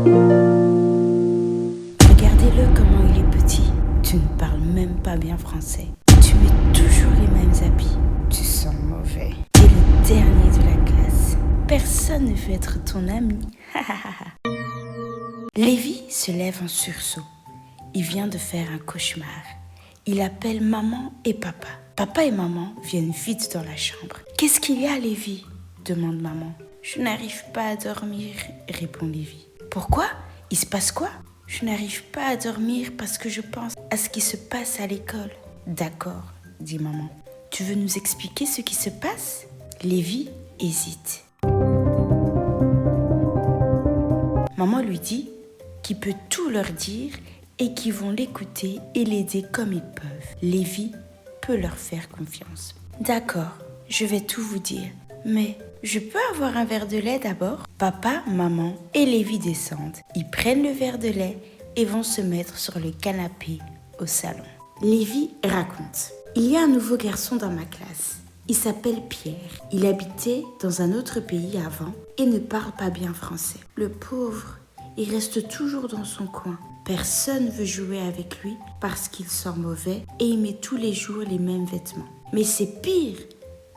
Regardez-le comment il est petit. Tu ne parles même pas bien français. Tu mets toujours les mêmes habits. Tu sens mauvais. Tu es le dernier de la classe. Personne ne veut être ton ami. Lévi se lève en sursaut. Il vient de faire un cauchemar. Il appelle maman et papa. Papa et maman viennent vite dans la chambre. « Qu'est-ce qu'il y a, Lévi ?» demande maman. « Je n'arrive pas à dormir, » répond Lévi. « Pourquoi ? Il se passe quoi ?»« Je n'arrive pas à dormir parce que je pense à ce qui se passe à l'école. »« D'accord, » dit maman. « Tu veux nous expliquer ce qui se passe ?» Lévi hésite. Maman lui dit qu'il peut tout leur dire et qu'ils vont l'écouter et l'aider comme ils peuvent. Lévi peut leur faire confiance. « D'accord, je vais tout vous dire, mais je peux avoir un verre de lait d'abord ?» Papa, maman et Lévi descendent. Ils prennent le verre de lait et vont se mettre sur le canapé au salon. Lévi raconte. « Il y a un nouveau garçon dans ma classe. Il s'appelle Pierre. Il habitait dans un autre pays avant et ne parle pas bien français. Le pauvre, il reste toujours dans son coin. Personne ne veut jouer avec lui parce qu'il sent mauvais et il met tous les jours les mêmes vêtements. Mais c'est pire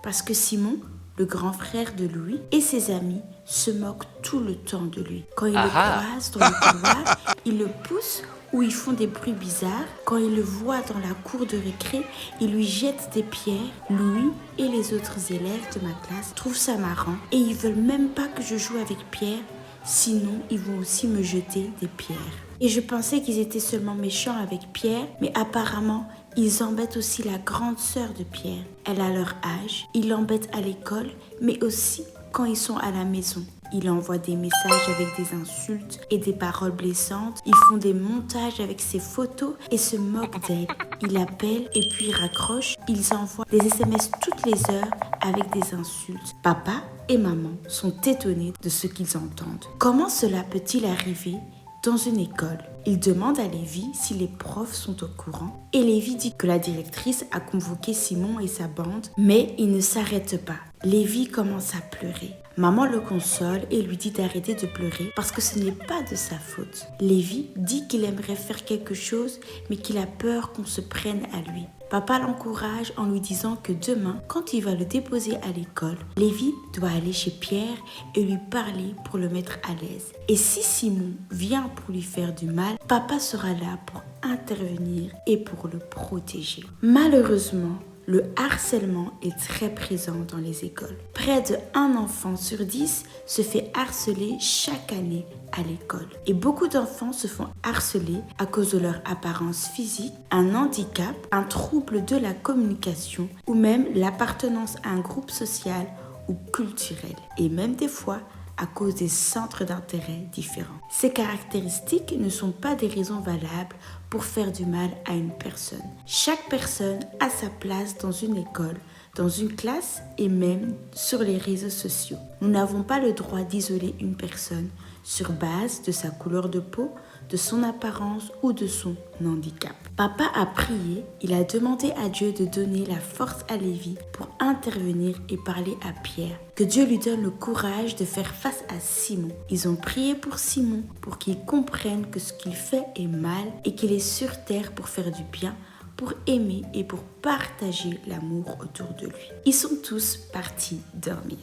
parce que Simon, le grand frère de Louis, et ses amis se moquent tout le temps de lui. Quand ils le croisent dans le couloir, ils le poussent ou ils font des bruits bizarres. Quand ils le voient dans la cour de récré, ils lui jettent des pierres. Louis et les autres élèves de ma classe trouvent ça marrant et ils veulent même pas que je joue avec Pierre, sinon ils vont aussi me jeter des pierres. Et je pensais qu'ils étaient seulement méchants avec Pierre, mais apparemment, ils embêtent aussi la grande sœur de Pierre. Elle a leur âge, ils l'embêtent à l'école, mais aussi quand ils sont à la maison. Ils envoient des messages avec des insultes et des paroles blessantes. Ils font des montages avec ses photos et se moquent d'elle. Ils appellent et puis raccrochent. Ils envoient des SMS toutes les heures avec des insultes. Papa et maman sont étonnés de ce qu'ils entendent. Comment cela peut-il arriver dans une école? Il demande à Lévi si les profs sont au courant et Lévi dit que la directrice a convoqué Simon et sa bande, mais il ne s'arrête pas. Lévi commence à pleurer. Maman le console et lui dit d'arrêter de pleurer parce que ce n'est pas de sa faute. Lévi dit qu'il aimerait faire quelque chose mais qu'il a peur qu'on se prenne à lui. Papa l'encourage en lui disant que demain, quand il va le déposer à l'école, Lévi doit aller chez Pierre et lui parler pour le mettre à l'aise. Et si Simon vient pour lui faire du mal, papa sera là pour intervenir et pour le protéger. Malheureusement, le harcèlement est très présent dans les écoles. Près de 1 enfant sur 10 se fait harceler chaque année à l'école. Et beaucoup d'enfants se font harceler à cause de leur apparence physique, un handicap, un trouble de la communication ou même l'appartenance à un groupe social ou culturel. Et même des fois, à cause des centres d'intérêt différents. Ces caractéristiques ne sont pas des raisons valables pour faire du mal à une personne. Chaque personne a sa place dans une école, dans une classe et même sur les réseaux sociaux. Nous n'avons pas le droit d'isoler une personne sur base de sa couleur de peau, de son apparence ou de son handicap. Papa a prié, il a demandé à Dieu de donner la force à Lévi pour intervenir et parler à Pierre. Que Dieu lui donne le courage de faire face à Simon. Ils ont prié pour Simon pour qu'il comprenne que ce qu'il fait est mal et qu'il est sur terre pour faire du bien, pour aimer et pour partager l'amour autour de lui. Ils sont tous partis dormir.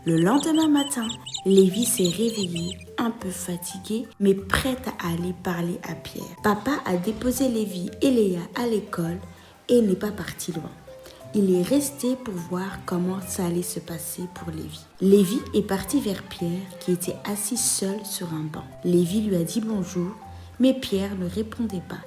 Le lendemain matin, Lévi s'est réveillé, un peu fatigué, mais prêt à aller parler à Pierre. Papa a déposé Lévi et Léa à l'école et n'est pas parti loin. Il est resté pour voir comment ça allait se passer pour Lévi. Lévi est parti vers Pierre qui était assis seul sur un banc. Lévi lui a dit bonjour, mais Pierre ne répondait pas.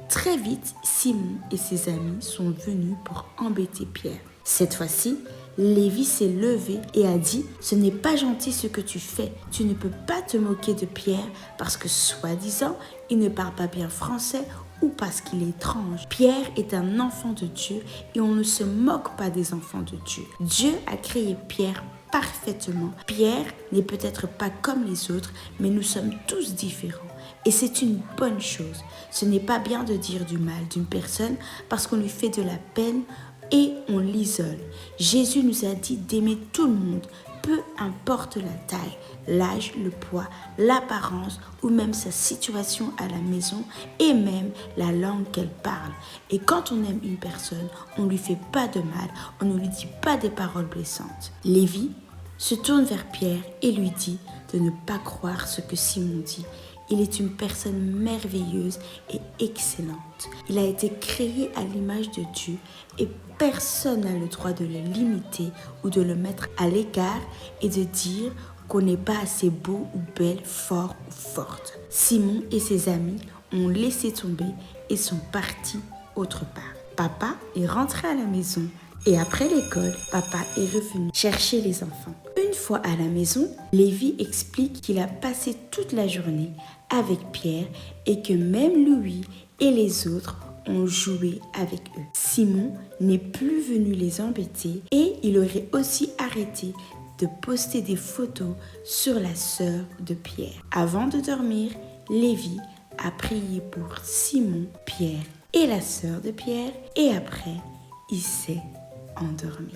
Très vite, Simon et ses amis sont venus pour embêter Pierre. Cette fois-ci, Lévi s'est levé et a dit « Ce n'est pas gentil ce que tu fais. Tu ne peux pas te moquer de Pierre parce que, soi-disant, il ne parle pas bien français ou parce qu'il est étrange. Pierre est un enfant de Dieu et on ne se moque pas des enfants de Dieu. Dieu a créé Pierre parfaitement. Pierre n'est peut-être pas comme les autres, mais nous sommes tous différents. Et c'est une bonne chose. Ce n'est pas bien de dire du mal d'une personne parce qu'on lui fait de la peine et on l'isole. Jésus nous a dit d'aimer tout le monde, peu importe la taille, l'âge, le poids, l'apparence ou même sa situation à la maison et même la langue qu'elle parle. Et quand on aime une personne, on ne lui fait pas de mal, on ne lui dit pas des paroles blessantes. Lévi se tourne vers Pierre et lui dit de ne pas croire ce que Simon dit. Il est une personne merveilleuse et excellente. Il a été créé à l'image de Dieu et personne n'a le droit de le limiter ou de le mettre à l'écart et de dire qu'on n'est pas assez beau ou belle, fort ou forte. Simon et ses amis ont laissé tomber et sont partis autre part. Papa est rentré à la maison et après l'école, papa est revenu chercher les enfants. Une fois à la maison, Lévi explique qu'il a passé toute la journée avec Pierre et que même Louis et les autres ont joué avec eux. Simon n'est plus venu les embêter et il aurait aussi arrêté de poster des photos sur la sœur de Pierre. Avant de dormir, Lévi a prié pour Simon, Pierre et la sœur de Pierre et après, il s'est endormi.